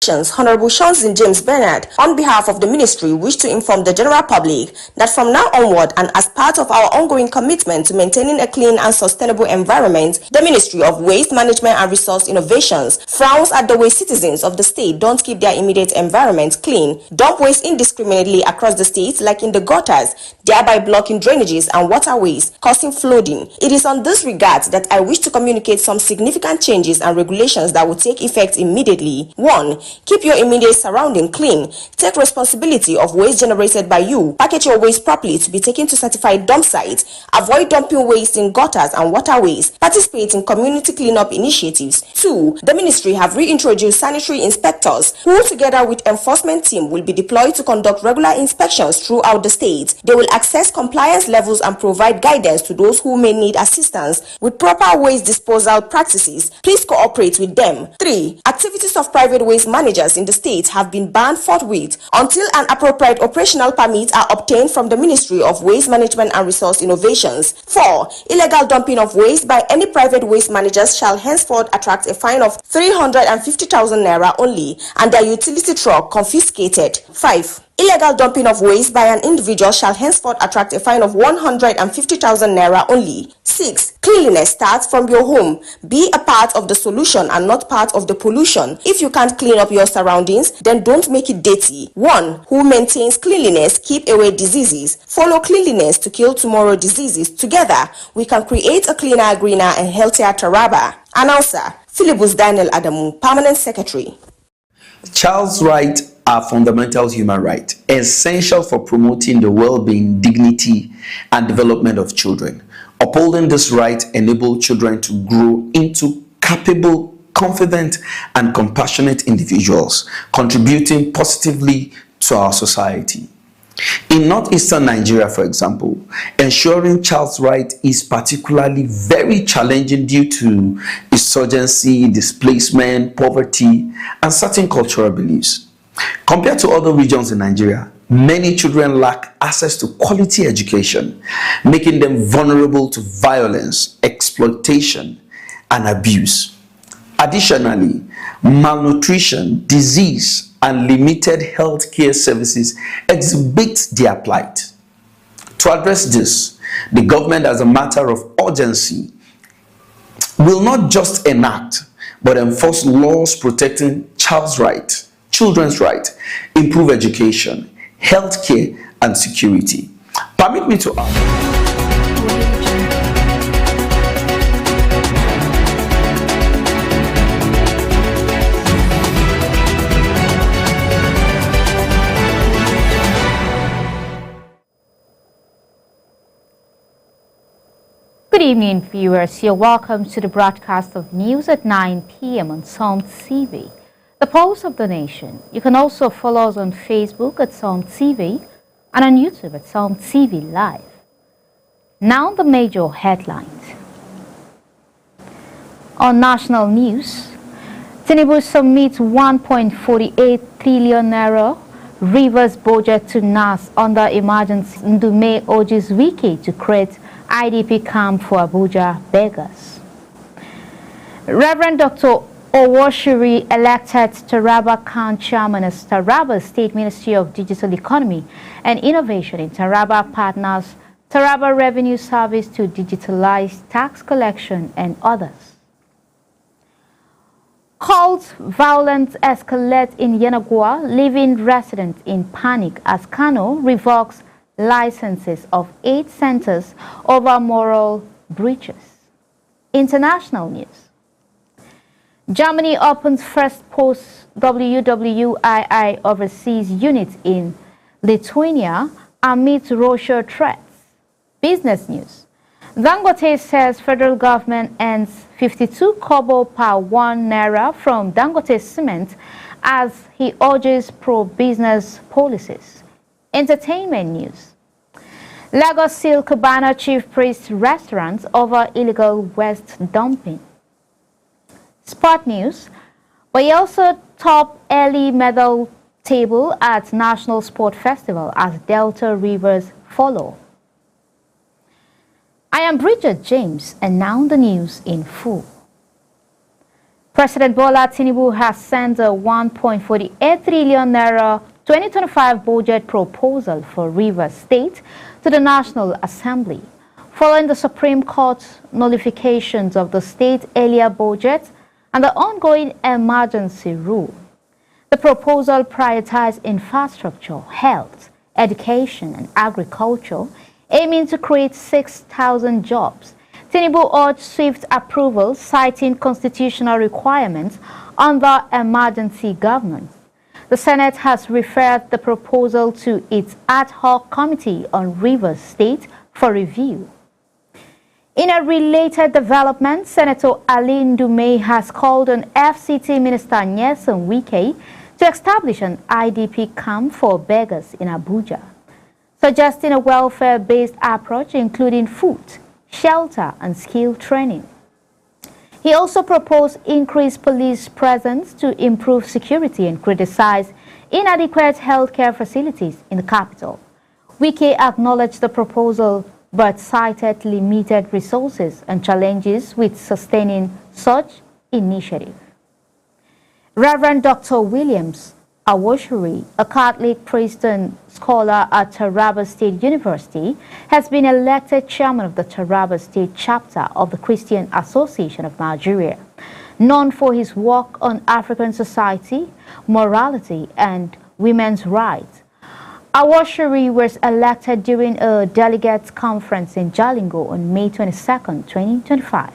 Honorable Shonzin James Bernard, on behalf of the ministry, wish to inform the general public that from now onward and as part of our ongoing commitment to maintaining a clean and sustainable environment, the Ministry of Waste Management and Resource Innovations frowns at the way citizens of the state don't keep their immediate environment clean, dump waste indiscriminately across the state like in the gutters, thereby blocking drainages and waterways, causing flooding. It is on this regard that I wish to communicate some significant changes and regulations that will take effect immediately. 1. Keep your immediate surrounding clean. Take responsibility of waste generated by you. Package your waste properly to be taken to certified dump sites. Avoid dumping waste in gutters and waterways. Participate in community cleanup initiatives. 2. The ministry have reintroduced sanitary inspectors who, together with enforcement team, will be deployed to conduct regular inspections throughout the state. They will assess compliance levels and provide guidance to those who may need assistance with proper waste disposal practices. Please cooperate with them. 3. Activities of private waste managers in the state have been banned forthwith until an appropriate operational permit are obtained from the Ministry of Waste Management and Resource Innovations. 4. Illegal dumping of waste by any private waste managers shall henceforth attract a fine of 350,000 naira only and their utility truck confiscated. 5. Illegal dumping of waste by an individual shall henceforth attract a fine of 150,000 naira only. 6. Cleanliness starts from your home. Be a part of the solution and not part of the pollution. If you can't clean up your surroundings, then don't make it dirty. 1. Who maintains cleanliness keep away diseases. Follow cleanliness to kill tomorrow diseases. Together, we can create a cleaner, greener and healthier Taraba. Announcer, Philibus Daniel Adamu, Permanent Secretary. Child's rights are fundamental human rights, essential for promoting the well-being, dignity, and development of children. Upholding this right enables children to grow into capable, confident, and compassionate individuals, contributing positively to our society. In northeastern Nigeria, for example, ensuring child's rights is particularly very challenging due to insurgency, displacement, poverty, and certain cultural beliefs. Compared to other regions in Nigeria, many children lack access to quality education, making them vulnerable to violence, exploitation, and abuse. Additionally, malnutrition, disease, and limited health care services exhibit their plight. To address this, the government, as a matter of urgency, will not just enact but enforce laws protecting children's rights, improve education, health care, and security. Permit me to ask. Good evening, viewers. You're welcome to the broadcast of news at 9 p.m. on Psalm TV, the Pulse of the Nation. You can also follow us on Facebook at Psalm TV and on YouTube at Psalm TV Live. Now the major headlines. On national news, Tinubu submits 1.48 trillion naira Rivers budget to NAS under emergency. Ndume urges Wiki to create IDP camp for Abuja beggars. Reverend Dr. Owoshiri elected Taraba Khan chairman as Taraba State Ministry of Digital Economy and Innovation in Taraba partners Taraba Revenue Service to digitalize tax collection and others. Cult violence escalates in Yenagua, leaving residents in panic as Kano revokes licenses of 8 centers over moral breaches. International news. Germany opens first post-WWII overseas unit in Lithuania amid Russia threats. Business news. Dangote says federal government earns 52 kobo per 1 naira from Dangote Cement as he urges pro-business policies. Entertainment news. Lagos seal Cubana chief priest restaurants over illegal waste dumping. Sport news. We also top early medal table at National Sport Festival as Delta Rivers follow. I am Bridget James, and now the news in full. President Bola Tinubu has sent a 1.48 trillion naira 2025 budget proposal for Rivers State to the National Assembly, following the Supreme Court's nullifications of the state's earlier budget and the ongoing emergency rule. The proposal prioritized infrastructure, health, education, and agriculture, aiming to create 6,000 jobs. Tinubu urged swift approval, citing constitutional requirements under emergency government. The Senate has referred the proposal to its ad hoc committee on Rivers State for review. In a related development, Senator Ali Ndume has called on FCT Minister Nyesom Wike to establish an IDP camp for beggars in Abuja, suggesting a welfare-based approach including food, shelter, and skill training. He also proposed increased police presence to improve security and criticized inadequate healthcare facilities in the capital. Wike acknowledged the proposal but cited limited resources and challenges with sustaining such initiative. Reverend Dr. Williams Awoshuri, a Catholic priest and scholar at Taraba State University, has been elected chairman of the Taraba State chapter of the Christian Association of Nigeria, known for his work on African society, morality, and women's rights. Awoshuri was elected during a delegates conference in Jalingo on May 22, 2025.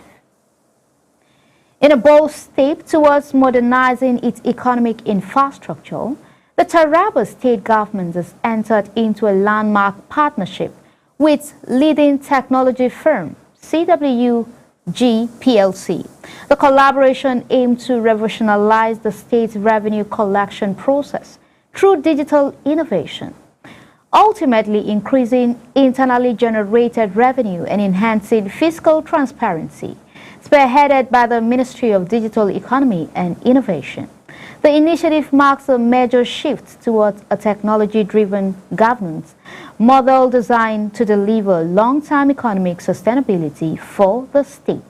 In a bold step towards modernizing its economic infrastructure, the Taraba state government has entered into a landmark partnership with leading technology firm CWG PLC. The collaboration aimed to revolutionize the state's revenue collection process through digital innovation, ultimately increasing internally generated revenue and enhancing fiscal transparency. Spearheaded by the Ministry of Digital Economy and Innovation, the initiative marks a major shift towards a technology-driven governance model designed to deliver long-term economic sustainability for the state.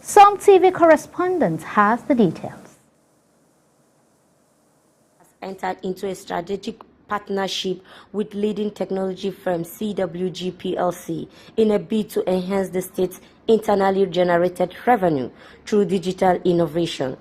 Some TV correspondent has the details. Entered into a strategic partnership with leading technology firm CWG PLC in a bid to enhance the state's internally generated revenue through digital innovation.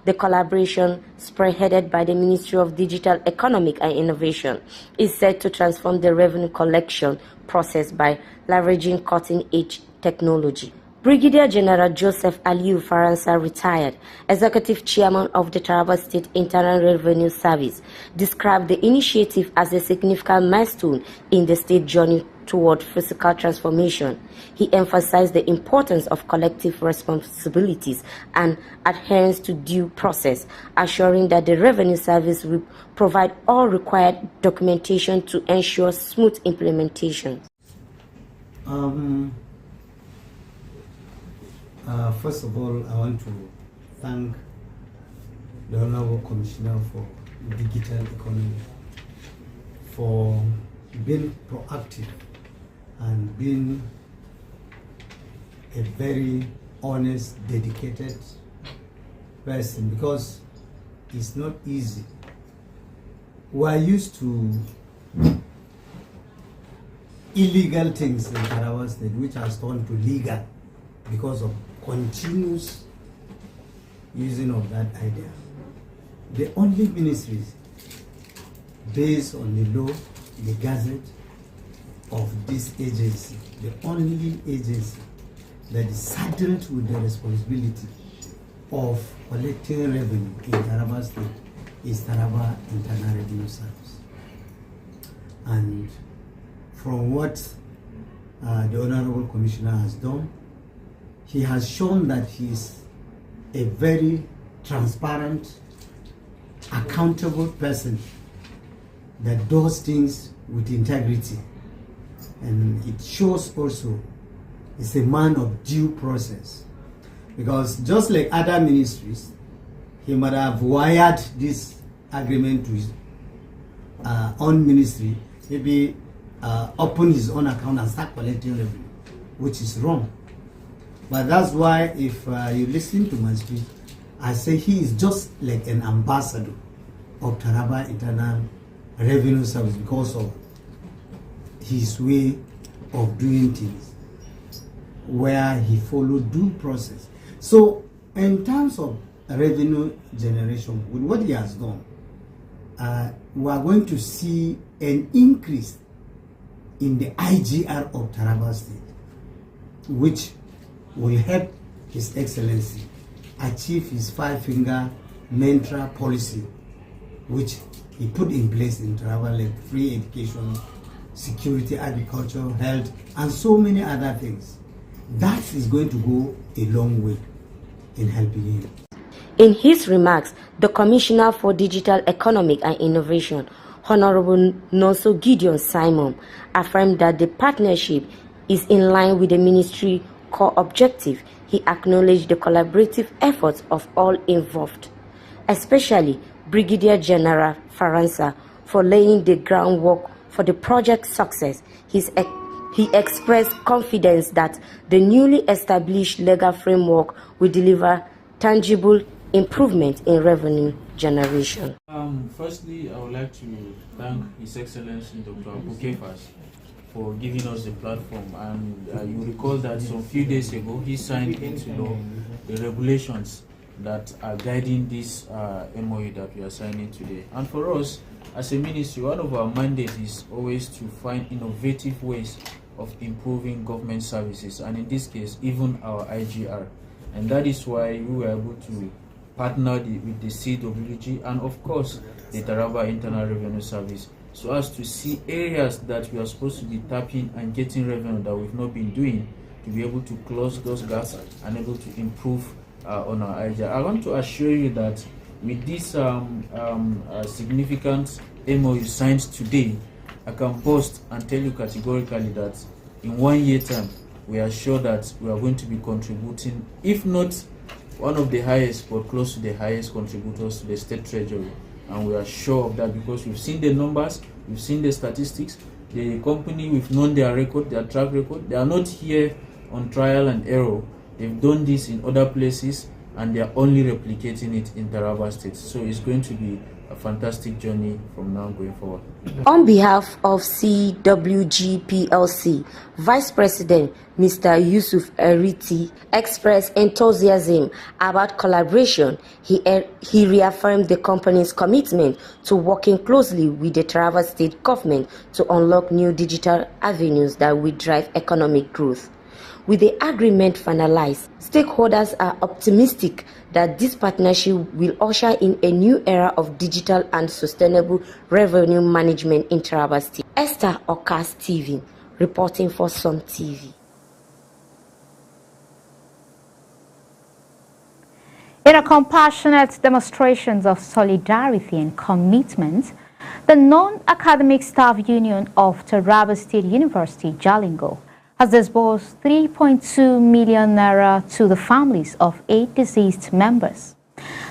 The collaboration, spearheaded by the Ministry of Digital Economic and Innovation, is set to transform the revenue collection process by leveraging cutting-edge technology. Brigadier General Joseph Aliyu Faransa, retired Executive Chairman of the Taraba State Internal Revenue Service, described the initiative as a significant milestone in the state journey toward fiscal transformation. He emphasized the importance of collective responsibilities and adherence to due process, assuring that the Revenue Service will provide all required documentation to ensure smooth implementation. First of all, I want to thank the Honorable Commissioner for Digital Economy for being proactive and being a very honest, dedicated person, because it's not easy. We are used to illegal things in Taraba State, which has turned to legal because of continuous using of that idea. The only ministries based on the law, the gazette of this agency, the only agency that is saddled with the responsibility of collecting revenue in Taraba State is Taraba Internal Revenue Service. And from what the Honorable Commissioner has done, he has shown that he is a very transparent, accountable person that does things with integrity. And it shows also he's a man of due process. Because just like other ministries, he might have wired this agreement to his own ministry, maybe open his own account and start collecting revenue, which is wrong. But that's why if you listen to my speech, I say he is just like an ambassador of Taraba Internal Revenue Service because of his way of doing things, where he followed due process. So in terms of revenue generation, with what he has done, we are going to see an increase in the IGR of Taraba State, which will help His Excellency achieve his five-finger mantra policy, which he put in place in Taraba, like free education, security, agriculture, health, and so many other things. That is going to go a long way in helping him. In his remarks, the Commissioner for Digital Economic and Innovation, Honorable Nonso Gideon Simon, affirmed that the partnership is in line with the ministry's core objective. He acknowledged the collaborative efforts of all involved, especially Brigadier General Faransa, for laying the groundwork for the project's success. He expressed confidence that the newly established legal framework will deliver tangible improvement in revenue generation. Firstly, I would like to thank His Excellency Dr. Abu Kefas for giving us the platform. And you recall that some few days ago, he signed into law the regulations that are guiding this MOU that we are signing today. And for us, as a ministry, one of our mandates is always to find innovative ways of improving government services, and in this case, even our IGR. And that is why we were able to partner with the CWG and, of course, the Taraba Internal Revenue Service, so as to see areas that we are supposed to be tapping and getting revenue that we've not been doing, to be able to close those gaps and able to improve on our IGR. I want to assure you that with this significant MOU signed today, I can boast and tell you categorically that in 1 year time, we are sure that we are going to be contributing, if not one of the highest, but close to the highest contributors to the state treasury. And we are sure of that because we've seen the numbers, we've seen the statistics. The company, we've known their record, their track record. They are not here on trial and error. They've done this in other places and they are only replicating it in Taraba State. So it's going to be a fantastic journey from now going forward. On behalf of CWG PLC, Vice President Mr. Yusuf Eriti expressed enthusiasm about collaboration. He reaffirmed the company's commitment to working closely with the Taraba State government to unlock new digital avenues that will drive economic growth. With the agreement finalized, stakeholders are optimistic that this partnership will usher in a new era of digital and sustainable revenue management in Taraba State. Esther Okas TV, reporting for Sun TV. In a compassionate demonstration of solidarity and commitment, the Non-Academic Staff Union of Taraba State University, Jalingo, has disbursed 3.2 million naira to the families of 8 deceased members.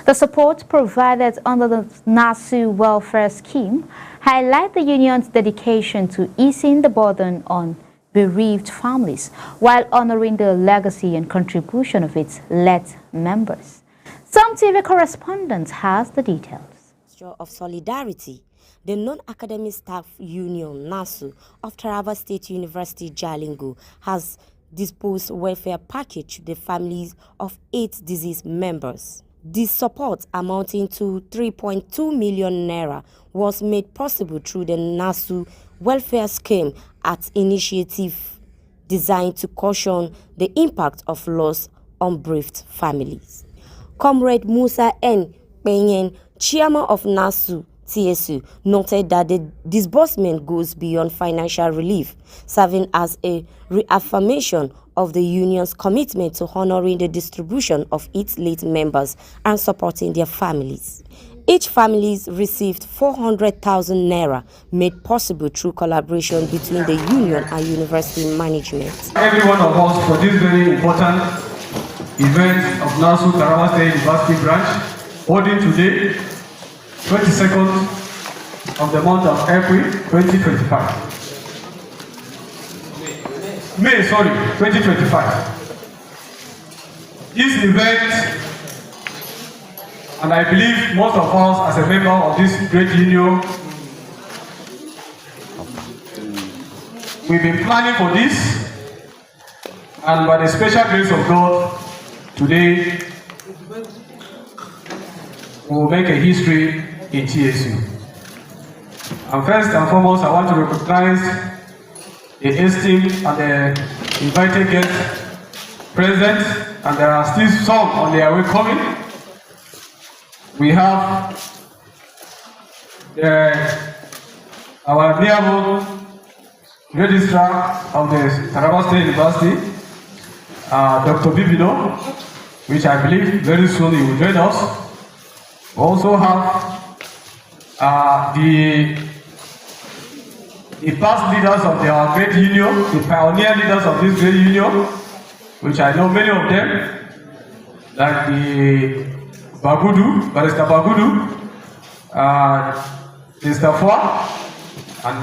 The support provided under the NASU welfare scheme highlights the union's dedication to easing the burden on bereaved families while honoring the legacy and contribution of its late members. Sun TV correspondent has the details. Of solidarity, the Non-Academic Staff Union, NASU, of Taraba State University, Jalingo, has disposed welfare package to the families of 8 deceased members. This support, amounting to 3.2 million naira, was made possible through the NASU welfare scheme at initiative designed to cushion the impact of loss on bereaved families. Comrade Musa N. Penyen, chairman of NASU TSU, noted that the disbursement goes beyond financial relief, serving as a reaffirmation of the union's commitment to honoring the distribution of its late members and supporting their families. Each family received 400,000 naira, made possible through collaboration between the union and university management. Every one of us for this very important event of NASU Taraba State University branch, holding today, 22nd of the month of April 2025. May 2025. This event And I believe most of us, as a member of this great union, we've been planning for this, and by the special grace of God, today we will make a history in TSU. And first and foremost, I want to recognize the esteemed and the invited guests present, and there are still some on their way coming. We have our nearby registrar of the Taraba State University, Dr. Bibino, which I believe very soon he will join us. We also have the past leaders of our great union, the pioneer leaders of this great union, which I know many of them, like the Barrister Bagudu, Mr. Fua, and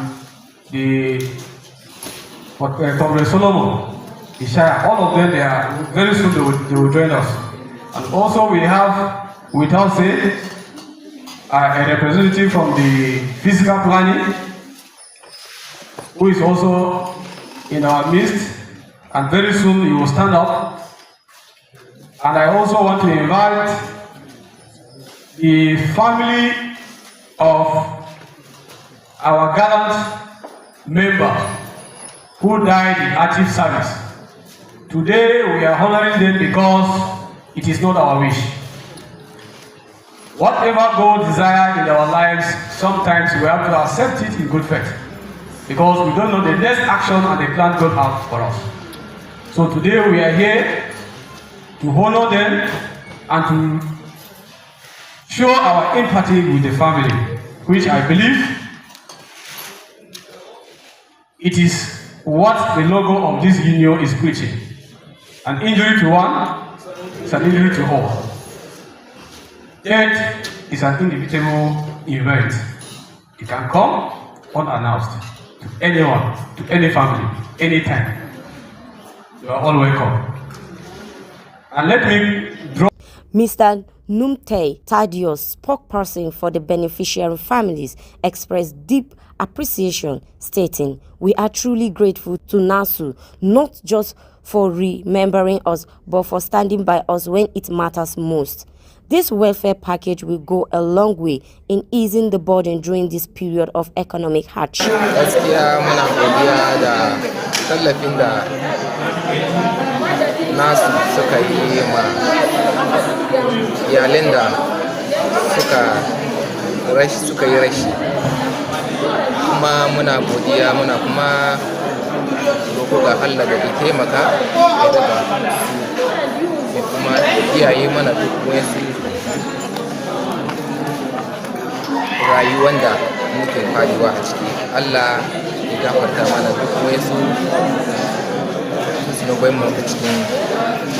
the Comrade Solomon, Ishaya. All of them, they are very soon they will join us. And also we have with us a representative from the physical planning, who is also in our midst, and very soon he will stand up. And I also want to invite the family of our gallant member who died in active service. Today we are honoring them because it is not our wish. Whatever God desired in our lives, sometimes we have to accept it in good faith, because we don't know the next action and the plan God has for us. So today we are here to honor them and to show our empathy with the family, which I believe it is what the logo of this union is preaching. An injury to one is an injury to all. Death is an inevitable event. It can come unannounced to anyone, to any family, anytime. You are all welcome. And let me draw. Mr. Numte Thaddeus, spokesperson for the beneficiary families, expressed deep appreciation, stating, "We are truly grateful to NASU, not just for remembering us, but for standing by us when it matters most. This welfare package will go a long way in easing the burden during this period of economic hardship." Gaskiya muna godiya da tallafin da nasu suka yi ma iyalin da suka yi rashi, kuma muna godiya, muna kuma roƙo ga Allah da ya taimaka ya daga ya kuma kiyaye mana duk wasu rayuwar da muke faruwa a ciki. Allah ya gafarta mana duk wasu zunubai mu a cikin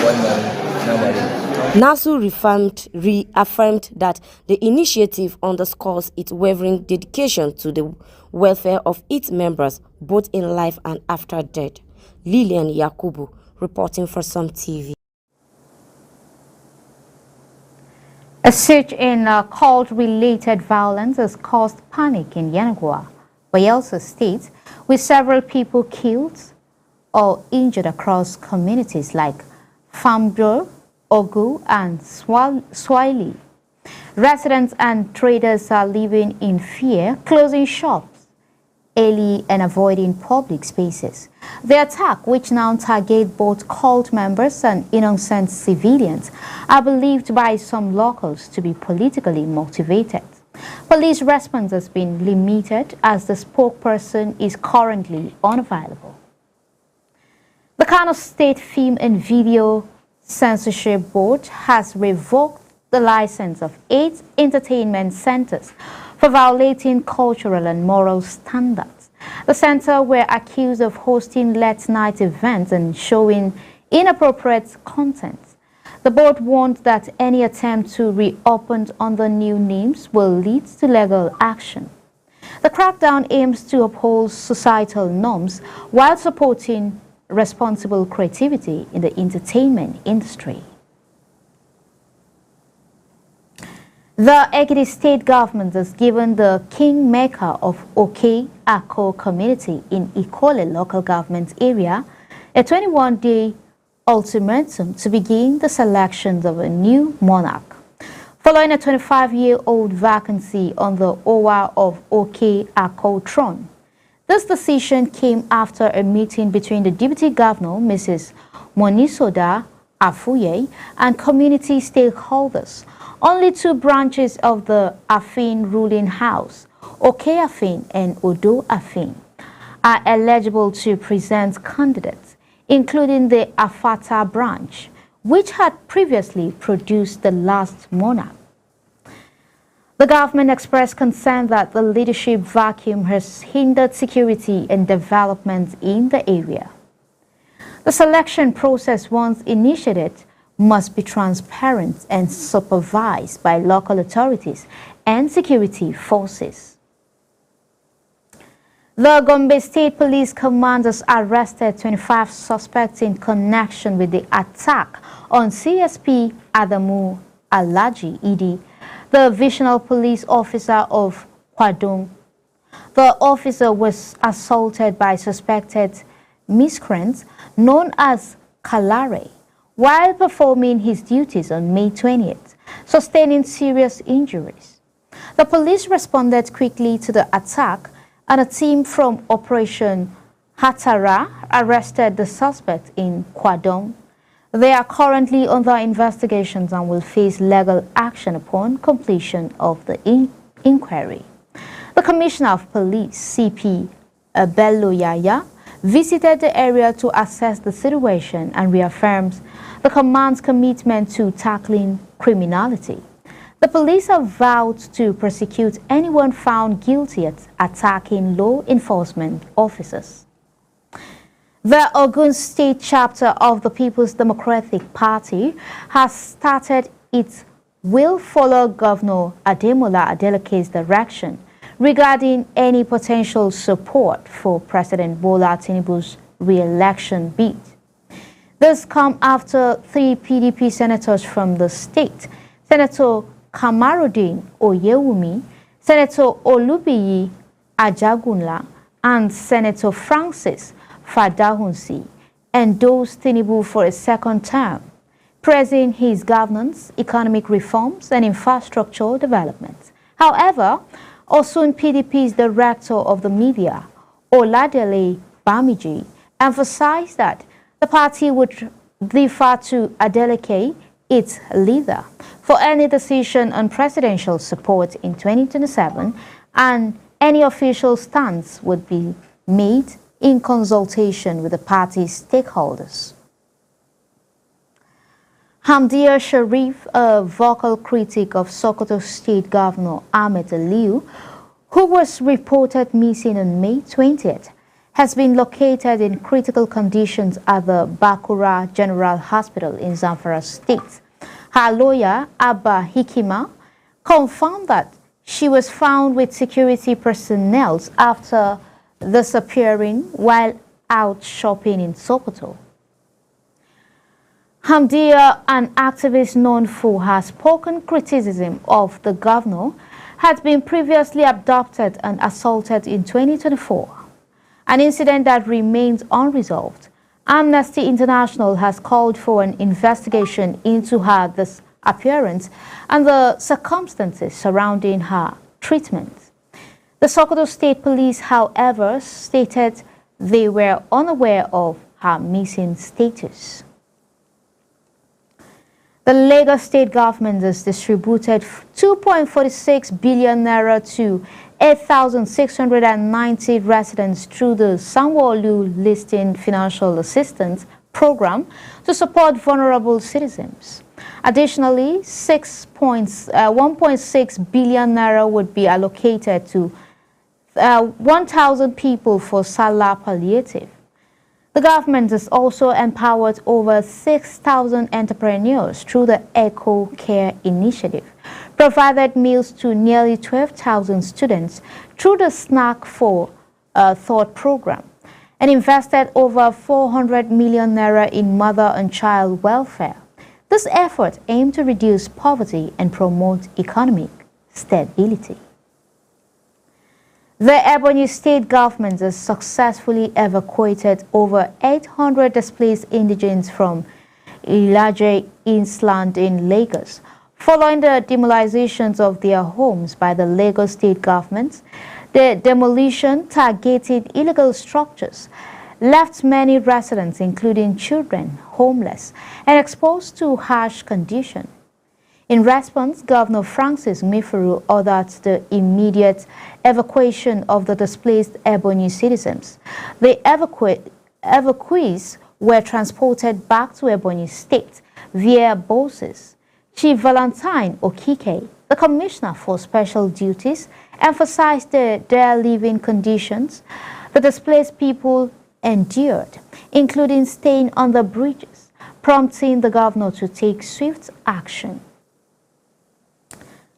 wannan lamarin. NASU reaffirmed that the initiative underscores its wavering dedication to the welfare of its members, both in life and after death. Lilian Yakubu, reporting for Some TV. A surge in cult-related violence has caused panic in Yenagoa, Bayelsa State, with several people killed or injured across communities like Fambro, Ogu, and Swahili. Residents and traders are living in fear, closing shops early and avoiding public spaces. The attack, which now target both cult members and innocent civilians, are believed by some locals to be politically motivated. Police response has been limited as the spokesperson is currently unavailable. The Kano State Film and Video Censorship Board has revoked the license of 8 entertainment centers for violating cultural and moral standards. The center were accused of hosting late-night events and showing inappropriate content. The board warned that any attempt to reopen under new names will lead to legal action. The crackdown aims to uphold societal norms while supporting responsible creativity in the entertainment industry. The Ekiti state government has given the kingmaker of Oke-Ako community in Ikole local government area a 21-day ultimatum to begin the selections of a new monarch, following a 25-year-old vacancy on the Owa of Oke-Ako throne. This decision came after a meeting between the Deputy Governor, Mrs. Monisoda Afuye, and community stakeholders. Only two branches of the Afin ruling house, Oke-Afin and Odo Afin, are eligible to present candidates, including the Afata branch, which had previously produced the last monarch. The government expressed concern that the leadership vacuum has hindered security and development in the area. The selection process, once initiated, must be transparent and supervised by local authorities and security forces. The Gombe State Police Command has arrested 25 suspects in connection with the attack on CSP Adamu Alaji Idi, the Divisional Police Officer of Kwadong. The officer was assaulted by suspected miscreants known as Kalare while performing his duties on May 20th, sustaining serious injuries. The police responded quickly to the attack, and a team from Operation Hatara arrested the suspect in Kwadong. They are currently under investigations and will face legal action upon completion of the inquiry. The Commissioner of Police, CP Bello Yaya, visited the area to assess the situation and reaffirms the command's commitment to tackling criminality. The police have vowed to prosecute anyone found guilty at attacking law enforcement officers. The Ogun State chapter of the People's Democratic Party has started its will follow Governor Ademola Adeleke's direction regarding any potential support for President Bola Tinubu's re-election bid. This comes after 3 PDP senators from the state, Senator Kamarudin Oyewumi, Senator Olubiyi Ajagunla, and Senator Francis Fadahunsi, endorsed Tinubu for a second term, praising his governance, economic reforms, and infrastructure development. However, Osun PDP's director of the media, Oladele Bamiji, emphasized that the party would defer to Adeleke, its leader, for any decision on presidential support in 2027, and any official stance would be made in consultation with the party's stakeholders. Hamdia Sharif, a vocal critic of Sokoto State Governor Ahmed Aliu, who was reported missing on May 20th, has been located in critical conditions at the Bakura General Hospital in Zamfara State. Her lawyer, Abba Hikima, confirmed that she was found with security personnel after disappearing while out shopping in Sokoto. Hamdia, an activist known for her spoken criticism of the governor, had been previously abducted and assaulted in 2024, an incident that remains unresolved. Amnesty International has called for an investigation into her disappearance and the circumstances surrounding her treatment. The Sokoto State Police, however, stated they were unaware of her missing status. The Lagos State government has distributed 2.46 billion naira to 8,690 residents through the Sanwo-Olu Listing Financial Assistance Program to support vulnerable citizens. Additionally, 1.6 billion naira would be allocated to 1,000 people for Salah Palliative. The government has also empowered over 6,000 entrepreneurs through the Eco Care Initiative, provided meals to nearly 12,000 students through the Snack for Thought program, and invested over 400 million naira in mother and child welfare. This effort aimed to reduce poverty and promote economic stability. The Ebonyi state government has successfully evacuated over 800 displaced indigents from Ilaje Island in Lagos, following the demolitions of their homes by the Lagos state government. The demolition targeted illegal structures, left many residents, including children, homeless and exposed to harsh conditions. In response, Governor Francis Mifuru ordered the immediate evacuation of the displaced Ebonyi citizens. The evacuees were transported back to Ebonyi State via buses. Chief Valentine Okike, the Commissioner for Special Duties, emphasized their living conditions the displaced people endured, including staying on the bridges, prompting the governor to take swift action.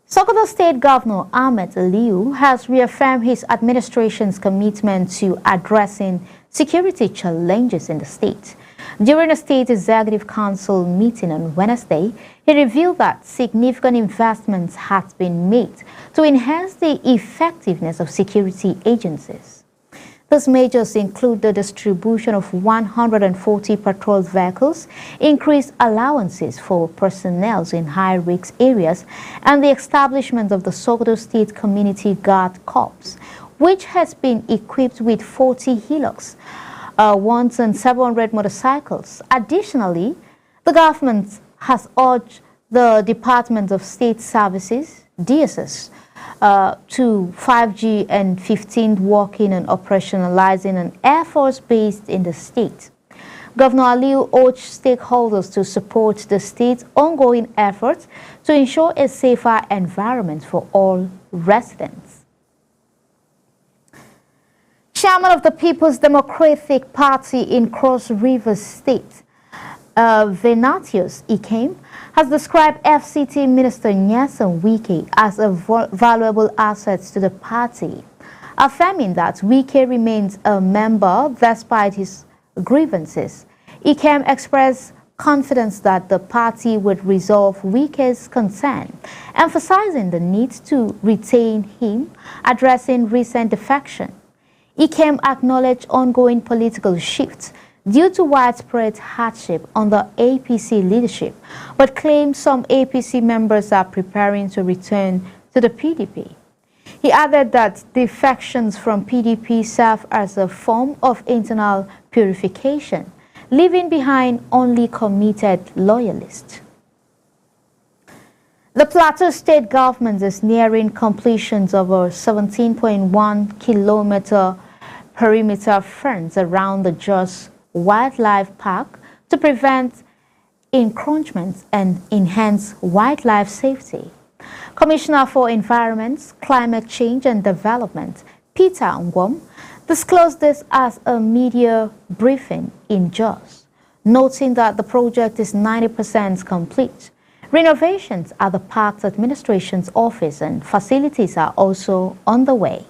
Sokoto State Governor Ahmed Aliyu has reaffirmed his administration's commitment to addressing security challenges in the state. During a State Executive Council meeting on Wednesday, he revealed that significant investments have been made to enhance the effectiveness of security agencies. These measures include the distribution of 140 patrol vehicles, increased allowances for personnel in high-risk areas, and the establishment of the Sokoto State Community Guard Corps, which has been equipped with 40 Hilux, ones and 700 motorcycles. Additionally, the government has urged the Department of State Services, DSS, to 5G and 15th working and operationalizing an air force based in the state. Governor Aliyu urged stakeholders to support the state's ongoing efforts to ensure a safer environment for all residents. Chairman of the People's Democratic Party in Cross River State, Venatius Ikem, has described FCT Minister Nyesom Wike as a valuable asset to the party, affirming that Wike remains a member despite his grievances. Ikem expressed confidence that the party would resolve Wike's concern, emphasizing the need to retain him, addressing recent defection. Ikem acknowledged ongoing political shifts due to widespread hardship under APC leadership, but claimed some APC members are preparing to return to the PDP. He added that defections from PDP serve as a form of internal purification, leaving behind only committed loyalists. The Plateau State government is nearing completions of a 17.1-kilometer perimeter fence around the Jos Wildlife Park to prevent encroachments and enhance wildlife safety. Commissioner for Environment, Climate Change and Development, Peter Ngwom, disclosed this as a media briefing in Jos, noting that the project is 90% complete. Renovations at the park's administration's office and facilities are also on the way.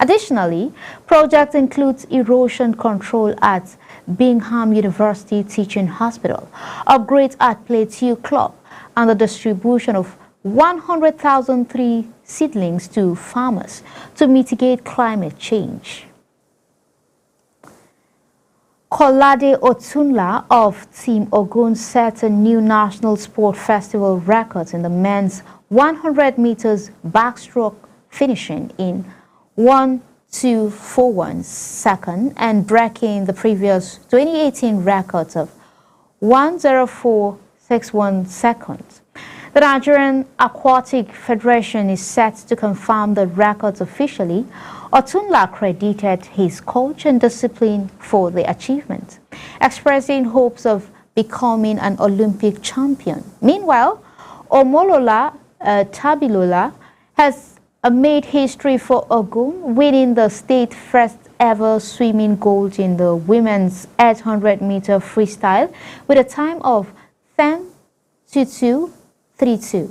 Additionally, project includes erosion control at Bingham University Teaching Hospital, upgrades at Plateau Club, and the distribution of 100,000 tree seedlings to farmers to mitigate climate change. Kolade Otunla of Team Ogun set a new National Sport Festival record in the men's 100 meters backstroke, finishing in 1:2:41 seconds and breaking the previous 2018 records of 1:04:61 seconds. The Nigerian Aquatic Federation is set to confirm the records officially. Otunla credited his coach and discipline for the achievement, expressing hopes of becoming an Olympic champion. Meanwhile, Omolola Tabilola has made history for Ogun, winning the state first ever swimming gold in the women's 800-meter freestyle with a time of 10:22:32.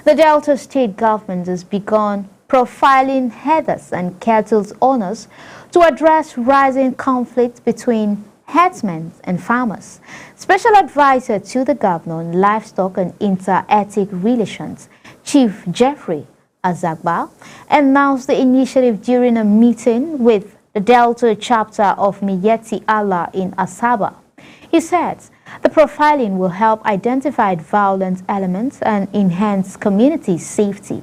The Delta State government has begun profiling headers and kettles owners to address rising conflict between herdsmen and farmers. Special advisor to the governor on livestock and inter-ethnic relations, Chief Jeffrey Azagba, announced the initiative during a meeting with the Delta chapter of Miyetti Allah in Asaba. He said the profiling will help identify violent elements and enhance community safety.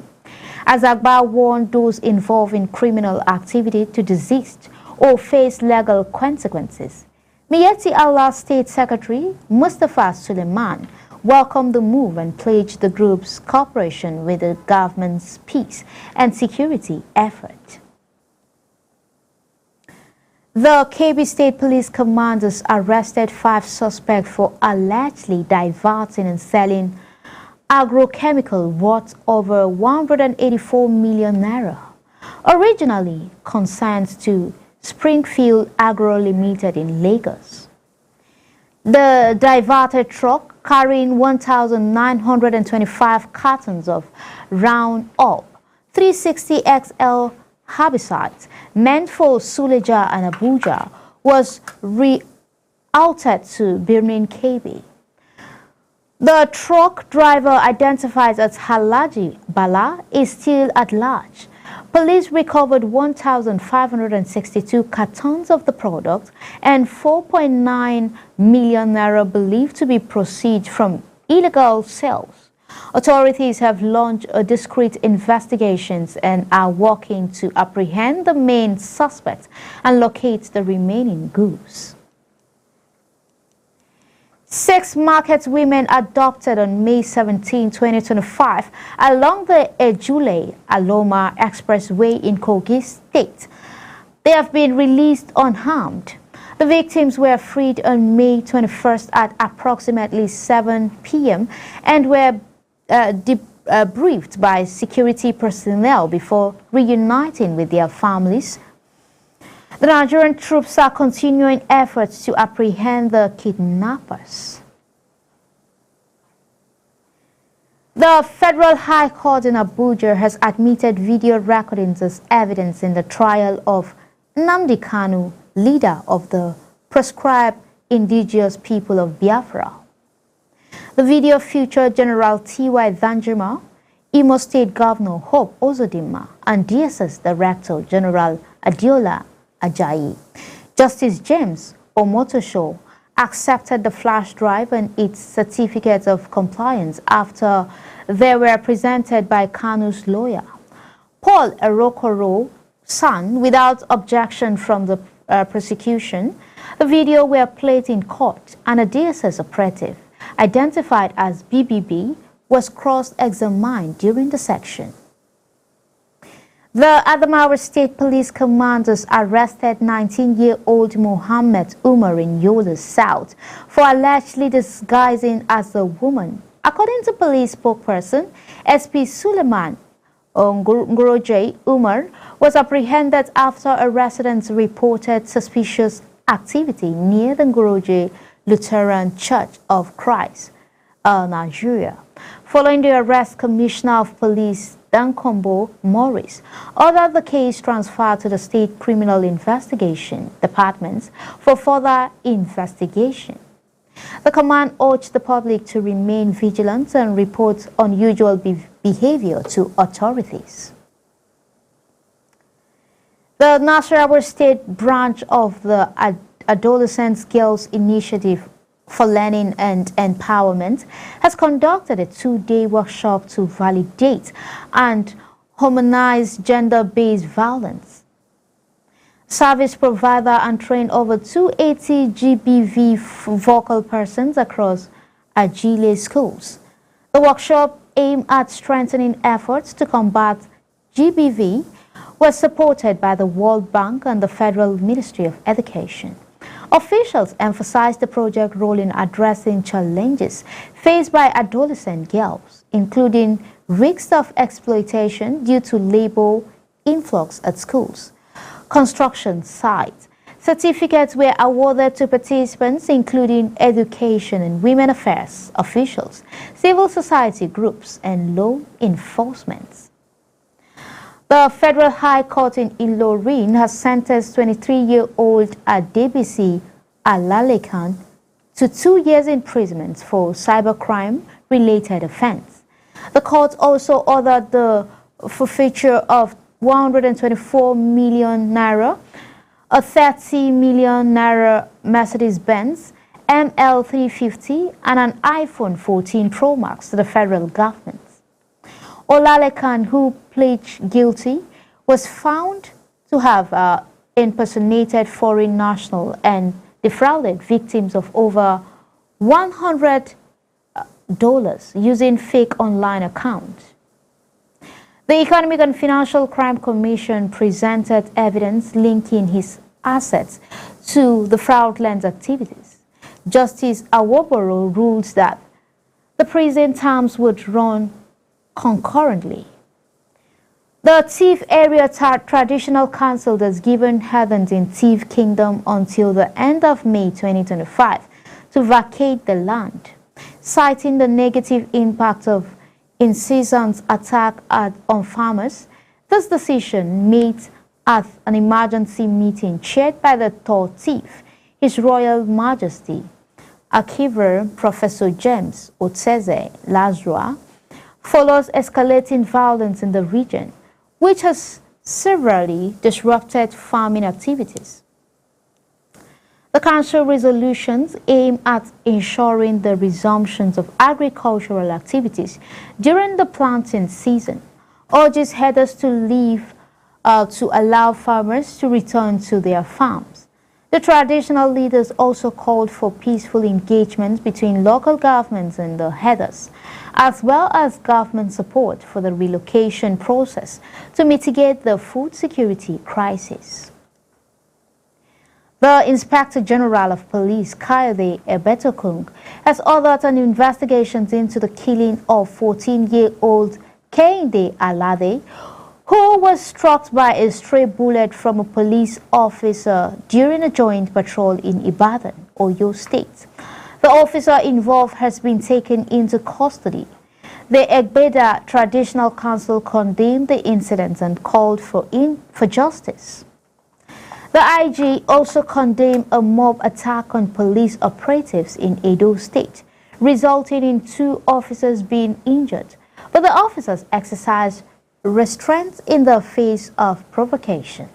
Azagba warned those involved in criminal activity to desist or face legal consequences. Miyetti Allah State Secretary Mustafa Suleiman welcomed the move and pledged the group's cooperation with the government's peace and security effort. The Kebbi State Police commanders arrested 5 suspects for allegedly diverting and selling agrochemical worth over 184 million naira, originally consigned to Springfield Agro Limited in Lagos. The diverted truck carrying 1,925 cartons of Roundup 360 XL herbicides meant for Suleja and Abuja was rerouted to Birnin Kebbi. The truck driver, identified as Halaji Bala, is still at large. Police recovered 1,562 cartons of the product and 4.9 million naira believed to be proceeds from illegal sales. Authorities have launched a discreet investigations and are working to apprehend the main suspect and locate the remaining goods. 6 market women adopted on May 17, 2025 along the Ejule-Aloma Expressway in Kogi State. They have been released unharmed. The victims were freed on May 21st at approximately 7 p.m. and were debriefed by security personnel before reuniting with their families. The Nigerian troops are continuing efforts to apprehend the kidnappers. The Federal High Court in Abuja has admitted video recordings as evidence in the trial of Nnamdi Kanu, leader of the proscribed indigenous people of Biafra. The video featured General T.Y. Danjuma, Imo State Governor Hope Uzodinma, and DSS Director General Adiola Ajayi. Justice James Omotosho accepted the flash drive and its certificate of compliance after they were presented by Kanu's lawyer, Paul Erokoro San, without objection from the prosecution. The video were played in court and a DSS operative, identified as BBB, was cross-examined during the section. The Adamawa State Police commanders arrested 19-year-old Mohammed Umar in Yola South for allegedly disguising as a woman. According to police spokesperson SP Suleiman Ngoroje, Umar was apprehended after a resident reported suspicious activity near the Ngoroje Lutheran Church of Christ, Nigeria. Following the arrest, Commissioner of Police Dankombo Morris ordered the case transferred to the State Criminal Investigation Department for further investigation. The command urged the public to remain vigilant and report unusual behavior to authorities. The Nasarawa State branch of the Adolescent Girls Initiative for Learning and Empowerment has conducted a 2-day workshop to validate and harmonize gender-based violence. Service provider and trained over 280 GBV vocal persons across Agile schools. The workshop aimed at strengthening efforts to combat GBV was supported by the World Bank and the Federal Ministry of Education. Officials emphasized the project role in addressing challenges faced by adolescent girls, including risks of exploitation due to labor influx at schools, construction sites. Certificates were awarded to participants, including education and women affairs officials, civil society groups, and law enforcement. The Federal High Court in Ilorin has sentenced 23-year-old Adebisi Olalekan to 2 years imprisonment for cybercrime-related offense. The court also ordered the forfeiture of 124 million naira, a 30 million naira Mercedes-Benz ML350, and an iPhone 14 Pro Max to the federal government. Olalekan, who pleaded guilty, was found to have impersonated foreign national and defrauded victims of over $100 using fake online accounts. The Economic and Financial Crime Commission presented evidence linking his assets to the fraudulent activities. Justice Awoboro ruled that the prison terms would run concurrently. The Tiv Area Traditional Council has given heavens in Tiv Kingdom until the end of May 2025 to vacate the land, citing the negative impact of incessant attack on farmers. This decision made at an emergency meeting chaired by the Third Chief, His Royal Majesty Akiver Professor James Otseze Lazarus, follows escalating violence in the region, which has severely disrupted farming activities. The Council resolutions aim at ensuring the resumption of agricultural activities during the planting season, urges headers to leave to allow farmers to return to their farms. The traditional leaders also called for peaceful engagement between local governments and the headers, as well as government support for the relocation process to mitigate the food security crisis. The Inspector General of Police, Kayode Ebetokung, has ordered an investigation into the killing of 14-year-old Kehinde Alade, who was struck by a stray bullet from a police officer during a joint patrol in Ibadan, Oyo State. The officer involved has been taken into custody. The Egbeda Traditional Council condemned the incident and called for justice. The IG also condemned a mob attack on police operatives in Edo State, resulting in 2 officers being injured, but the officers exercised restraint in the face of provocation.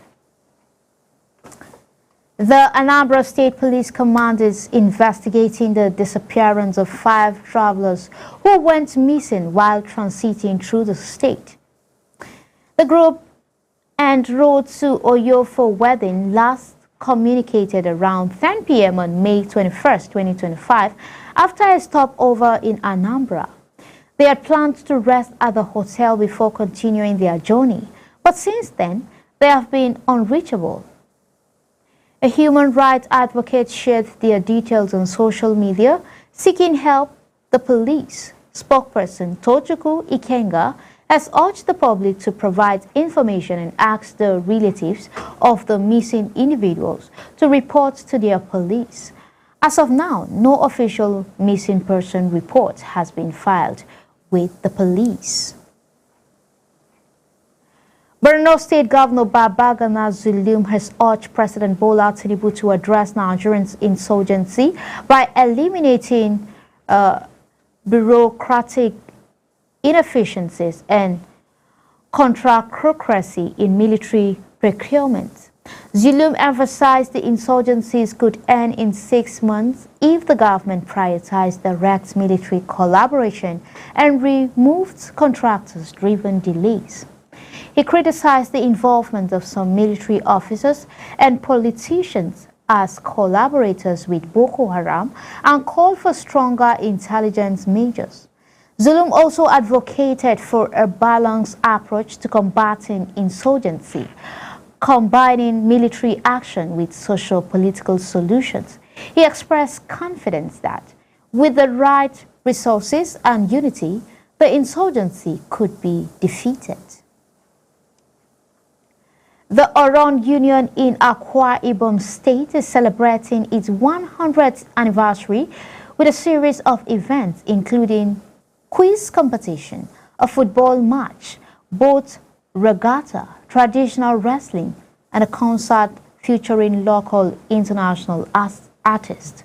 The Anambra State Police Command is investigating the disappearance of 5 travelers who went missing while transiting through the state. The group en route to Oyo for wedding last communicated around 10 p.m. on May 21, 2025, after a stopover in Anambra. They had planned to rest at the hotel before continuing their journey, but since then, they have been unreachable. A human rights advocate shared their details on social media, seeking help. The police spokesperson Tochukwu Ikenga has urged the public to provide information and asked the relatives of the missing individuals to report to their police. As of now, no official missing person report has been filed with the police. Borno State Governor Babagana Zulum has urged President Bola Tinubu to address Nigerians' insurgency by eliminating bureaucratic inefficiencies and contractocracy in military procurement. Zulum emphasized the insurgencies could end in 6 months if the government prioritized direct military collaboration and removed contractors-driven delays. He criticized the involvement of some military officers and politicians as collaborators with Boko Haram and called for stronger intelligence measures. Zulum also advocated for a balanced approach to combating insurgency, combining military action with socio-political solutions. He expressed confidence that, with the right resources and unity, the insurgency could be defeated. The Oron Union in Akwa Ibom State is celebrating its 100th anniversary with a series of events including quiz competition, a football match, boat regatta, traditional wrestling, and a concert featuring local international artist.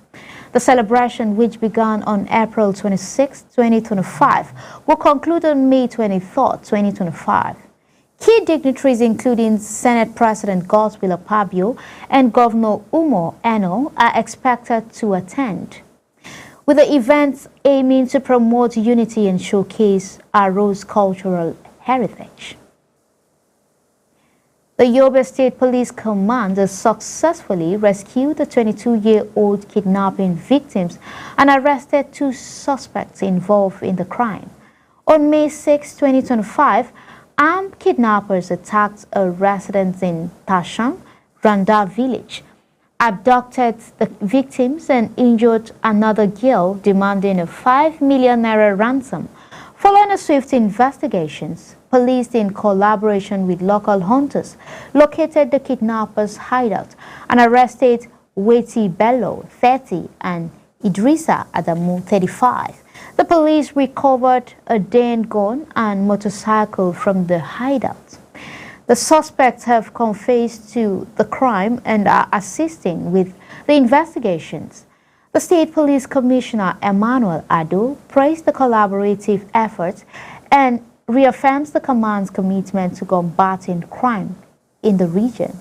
The celebration, which began on April 26, 2025, will conclude on May 23, 2025. Key dignitaries, including Senate President Godswill Akpabio and Governor Umo Eno, are expected to attend, with the events aiming to promote unity and showcase Aro's cultural heritage. The Yobe State Police Command has successfully rescued the 22-year-old kidnapping victims and arrested 2 suspects involved in the crime. On May 6, 2025, armed kidnappers attacked a residence in Tashang, Randa village, abducted the victims and injured another girl, demanding a 5 million naira ransom. Following a swift investigations, police, in collaboration with local hunters, located the kidnappers' hideout and arrested Weti Bello, 30, and Idrissa Adamu, 35. The police recovered a Den gun and motorcycle from the hideout. The suspects have confessed to the crime and are assisting with the investigations. The State Police Commissioner Emmanuel Ado praised the collaborative efforts and reaffirms the command's commitment to combating crime in the region.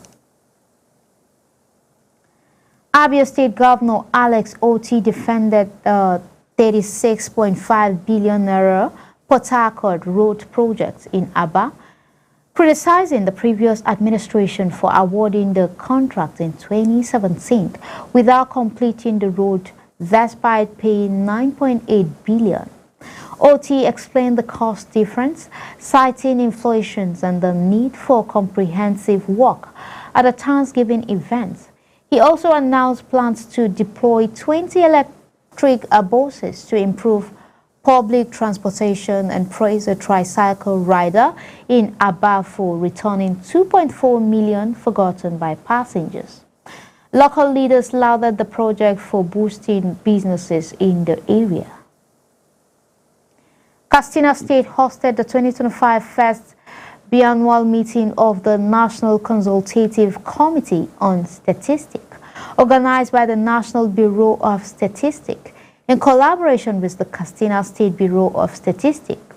Abia State Governor Alex Oti defended the 36.5 billion naira Port Harcourt road project in Aba, criticizing the previous administration for awarding the contract in 2017 without completing the road despite paying 9.8 billion. OT explained the cost difference, citing inflation and the need for comprehensive work at the Thanksgiving event. He also announced plans to deploy 20 electric buses to improve public transportation and praised a tricycle rider in Aba for returning 2.4 million forgotten by passengers. Local leaders lauded the project for boosting businesses in the area. Katsina State hosted the 2025 first biannual meeting of the National Consultative Committee on Statistics, organized by the National Bureau of Statistics in collaboration with the Katsina State Bureau of Statistics.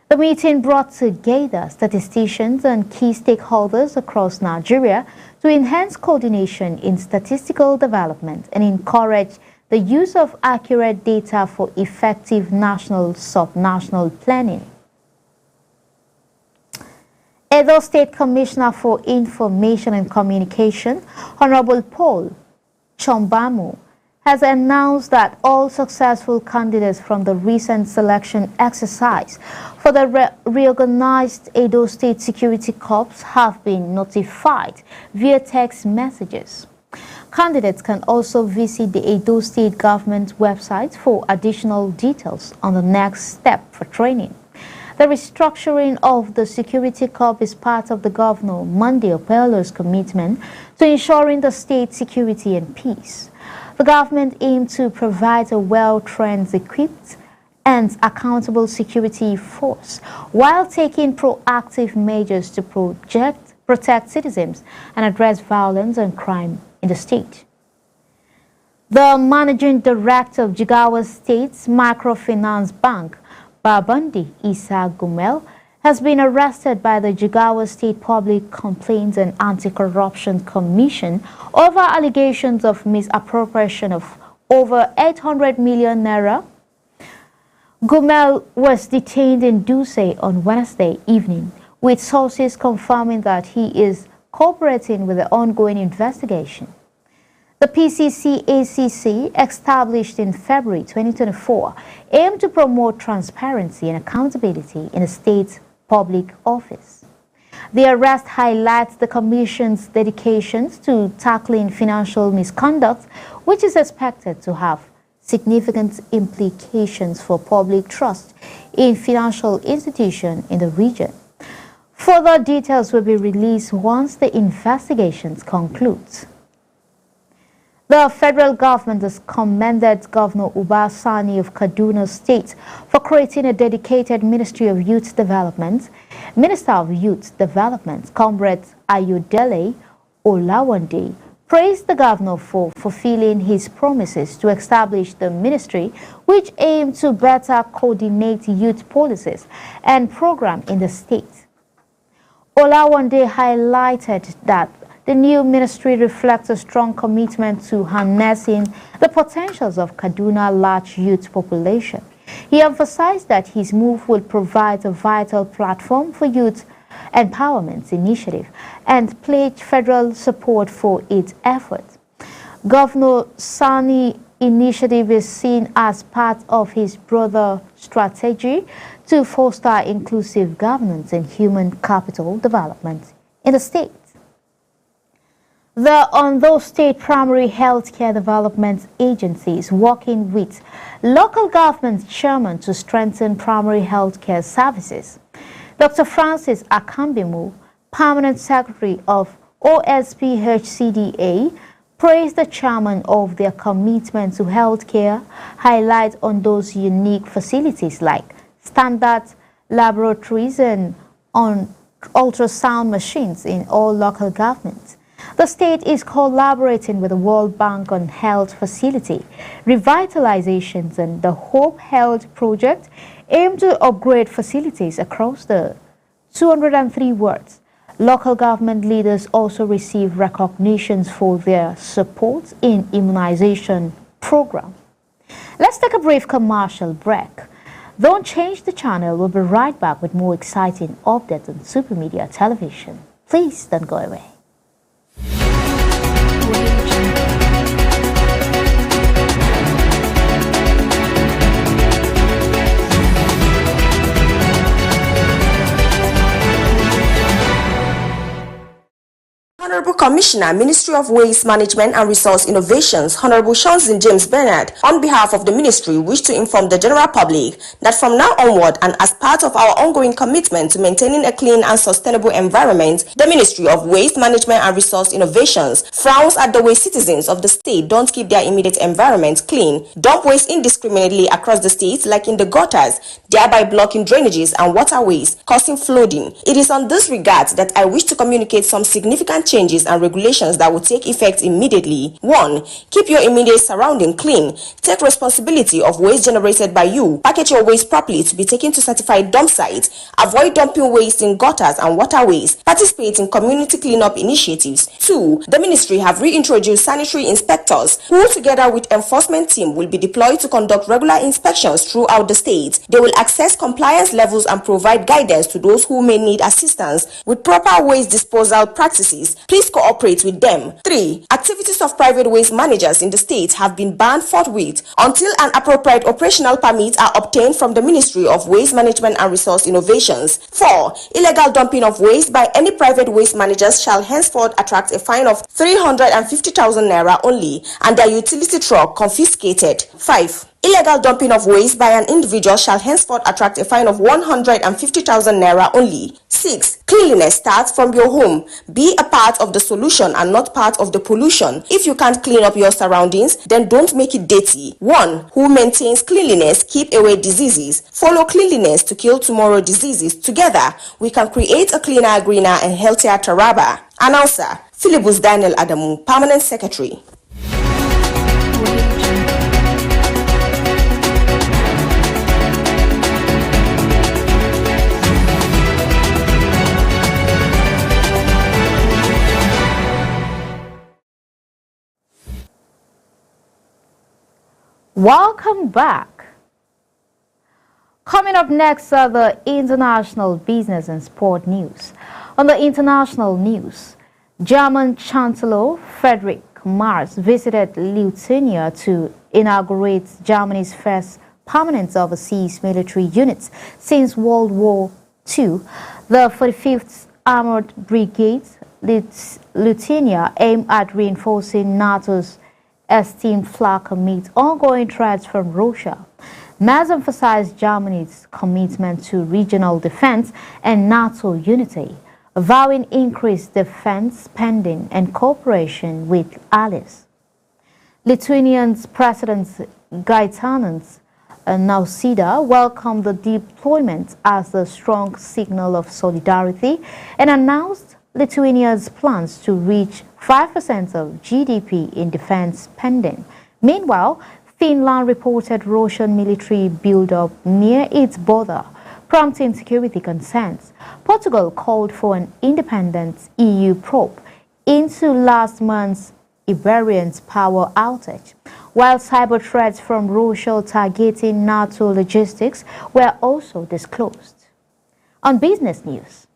The meeting brought together statisticians and key stakeholders across Nigeria to enhance coordination in statistical development and encourage the use of accurate data for effective national subnational planning. Edo State Commissioner for Information and Communication, Honorable Paul Chombamu, has announced that all successful candidates from the recent selection exercise for the reorganized Edo State Security Corps have been notified via text messages. Candidates can also visit the Edo State government website for additional details on the next step for training. The restructuring of the Security Corps is part of the Governor Monday Opelo's commitment to ensuring the state's security and peace. The government aimed to provide a well-trained, equipped, and accountable security force while taking proactive measures to protect citizens and address violence and crime in the state. The Managing Director of Jigawa State's Microfinance Bank, Babandi Isa Gumel, has been arrested by the Jigawa State Public Complaints and Anti-Corruption Commission over allegations of misappropriation of over 800 million naira. Gumel was detained in Duse on Wednesday evening, with sources confirming that he is cooperating with the ongoing investigation. The PCC-ACC, established in February 2024, aimed to promote transparency and accountability in the state's public office. The arrest highlights the Commission's dedications to tackling financial misconduct, which is expected to have significant implications for public trust in financial institutions in the region. Further details will be released once the investigations conclude. The federal government has commended Governor Uba Sani of Kaduna State for creating a dedicated Ministry of Youth Development. Minister of Youth Development, Comrade Ayodele Olawande, praised the governor for fulfilling his promises to establish the ministry, which aimed to better coordinate youth policies and programs in the state. Olawande highlighted that the new ministry reflects a strong commitment to harnessing the potentials of Kaduna large youth population. He emphasized that his move will provide a vital platform for youth empowerment initiative and pledged federal support for its efforts. Governor Sani's initiative is seen as part of his broader strategy to foster inclusive governance and human capital development in the state. The Ondo State Primary Healthcare Development Agency is working with local government chairmen to strengthen primary healthcare services. Dr. Francis Akambimu, Permanent Secretary of OSPHCDA, praised the chairman of their commitment to healthcare, highlight on those unique facilities like standard laboratories and on ultrasound machines in all local governments. The state is collaborating with the World Bank on health facility revitalizations, and the Hope Health Project aimed to upgrade facilities across the 203 wards. Local government leaders also receive recognitions for their support in immunization program. Let's take a brief commercial break. Don't change the channel. We'll be right back with more exciting updates on Super Media Television. Please don't go away. Honorable Commissioner, Ministry of Waste Management and Resource Innovations, Honorable Shonzin James Bernard, on behalf of the Ministry, wish to inform the general public that from now onward and as part of our ongoing commitment to maintaining a clean and sustainable environment, the Ministry of Waste Management and Resource Innovations frowns at the way citizens of the state don't keep their immediate environment clean, dump waste indiscriminately across the state like in the gutters, thereby blocking drainages and waterways, causing flooding. It is on this regard that I wish to communicate some significant changes and regulations that will take effect immediately. 1. Keep your immediate surrounding clean. Take responsibility of waste generated by you. Package your waste properly to be taken to certified dump sites. Avoid dumping waste in gutters and waterways. Participate in community cleanup initiatives. 2. The ministry have reintroduced sanitary inspectors who, together with enforcement team, will be deployed to conduct regular inspections throughout the state. They will assess compliance levels and provide guidance to those who may need assistance with proper waste disposal practices. Please cooperate with them. 3. Activities of private waste managers in the state have been banned forthwith until an appropriate operational permit are obtained from the Ministry of Waste Management and Resource Innovations. 4. Illegal dumping of waste by any private waste managers shall henceforth attract a fine of 350,000 naira only and their utility truck confiscated. 5. Illegal dumping of waste by an individual shall henceforth attract a fine of 150,000 naira only. 6. Cleanliness starts from your home. Be a part of the solution and not part of the pollution. If you can't clean up your surroundings, then don't make it dirty. 1. Who maintains cleanliness keep away diseases. Follow cleanliness to kill tomorrow diseases. Together, we can create a cleaner, greener, and healthier Taraba. Announcer, Philibus Daniel Adamu, Permanent Secretary. Welcome back. Coming up next are the international business and sport news. On the international news, German Chancellor Friedrich Merz visited Lithuania to inaugurate Germany's first permanent overseas military units since World War II. The 45th Armored Brigade, Lithuania, aimed at reinforcing NATO's esteemed flag amid ongoing threats from Russia. Merz emphasized Germany's commitment to regional defense and NATO unity, vowing increased defense spending and cooperation with allies. Lithuania's President Gitanas Nausėda welcomed the deployment as a strong signal of solidarity and announced Lithuania's plans to reach 5% of GDP in defense spending. Meanwhile, Finland reported Russian military buildup near its border, prompting security concerns. Portugal called for an independent EU probe into last month's Iberian's power outage, while cyber threats from Russia targeting NATO logistics were also disclosed. On business news,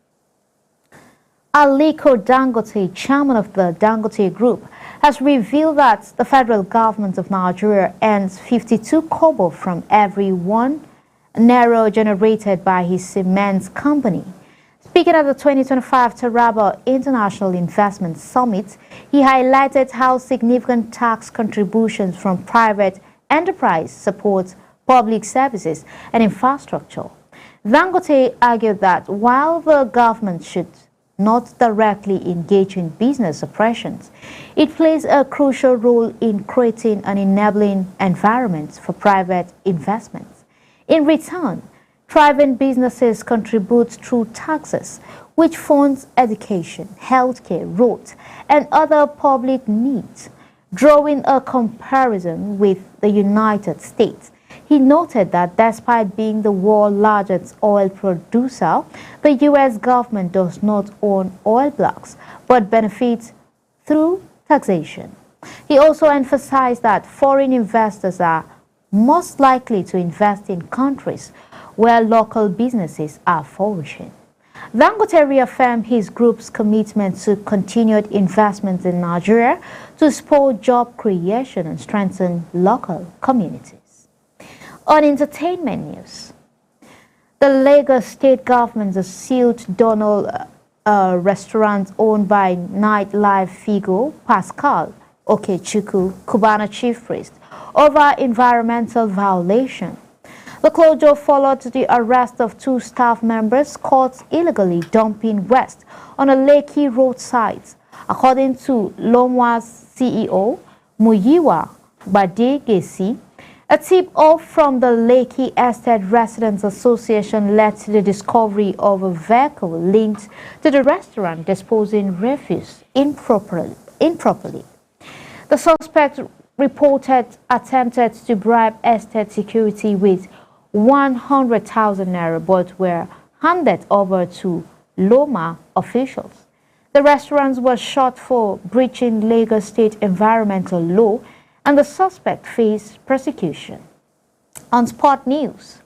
Aliko Dangote, chairman of the Dangote Group, has revealed that the federal government of Nigeria earns 52 kobo from every 1 naira generated by his cement company. Speaking at the 2025 Taraba International Investment Summit, he highlighted how significant tax contributions from private enterprise support public services and infrastructure. Dangote argued that while the government should not directly engage in business operations, it plays a crucial role in creating an enabling environment for private investments. In return, thriving businesses contribute through taxes, which funds education, healthcare, roads, and other public needs. Drawing a comparison with the United States, he noted that despite being the world's largest oil producer, the U.S. government does not own oil blocks, but benefits through taxation. He also emphasized that foreign investors are most likely to invest in countries where local businesses are flourishing. Dangote reaffirmed his group's commitment to continued investments in Nigeria to support job creation and strengthen local communities. On entertainment news, the Lagos state government has sealed Donald restaurant owned by nightlife figure Pascal Okechukwu, Cubana chief priest, over environmental violation. The closure followed the arrest of 2 staff members caught illegally dumping waste on a Lekki road site. According to Lomwa's CEO, Muyiwa Badegesi, a tip-off from the Lekki Estate Residents Association led to the discovery of a vehicle linked to the restaurant disposing refuse improperly. The suspect reported attempted to bribe estate security with 100,000 naira but were handed over to Loma officials. The restaurant was shot for breaching Lagos State environmental law, and the suspect faced prosecution. On sport news,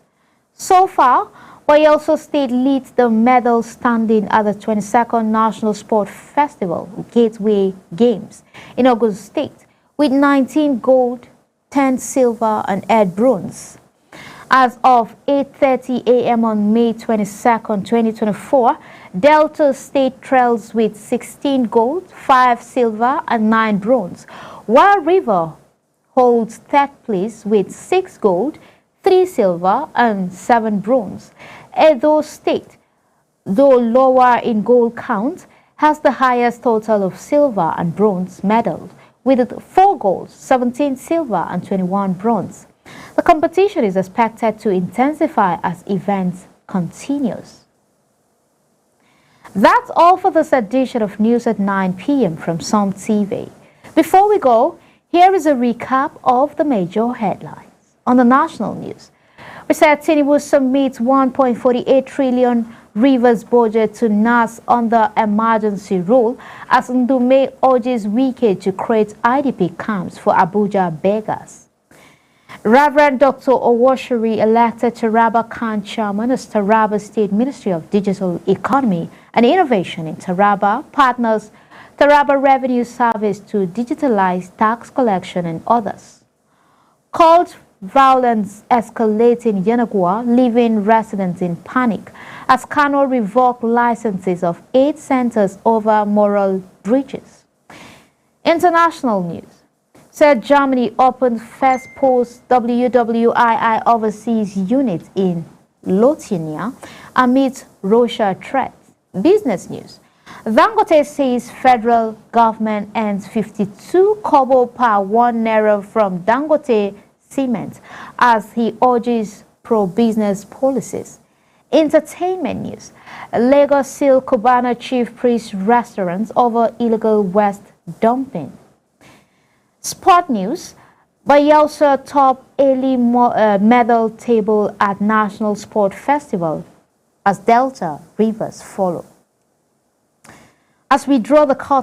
so far, Bayelsa State leads the medal standing at the 22nd National Sport Festival Gateway Games in Ogun State with 19 gold, 10 silver, and 8 bronze. As of 8:30 a.m. on May 22nd, 2024, Delta State trails with 16 gold, 5 silver, and 9 bronze, while River holds 3rd place with 6 gold, 3 silver, and 7 bronze. Edo State, though lower in gold count, has the highest total of silver and bronze medals, with 4 golds, 17 silver, and 21 bronze. The competition is expected to intensify as events continues. That's all for this edition of News at 9 p.m. from Som TV. Before we go, here is a recap of the major headlines. On the national news, we said Tinubu submits 1.48 trillion Rivers budget to NAS under emergency rule as Ndume urges Wike to create IDP camps for Abuja beggars. Reverend Dr. Owashiri elected Taraba Khan chairman as Taraba State Ministry of Digital Economy and Innovation in Taraba partners Taraba Revenue Service to digitalize tax collection and others. Cult violence escalates in Yanagua, leaving residents in panic as Kano revoked licenses of 8 centers over moral breaches. International news. Said Germany opened first post WWII overseas unit in Lithuania amid Russia threats. Business news. Dangote says federal government earns 52 kobo per 1 naira from Dangote Cement as he urges pro-business policies. Entertainment news. Lagos seal Cubana chief priest restaurants over illegal waste dumping. Sport news. Bayelsa top early medal table at National Sport Festival as Delta Rivers follow. As we draw the curtain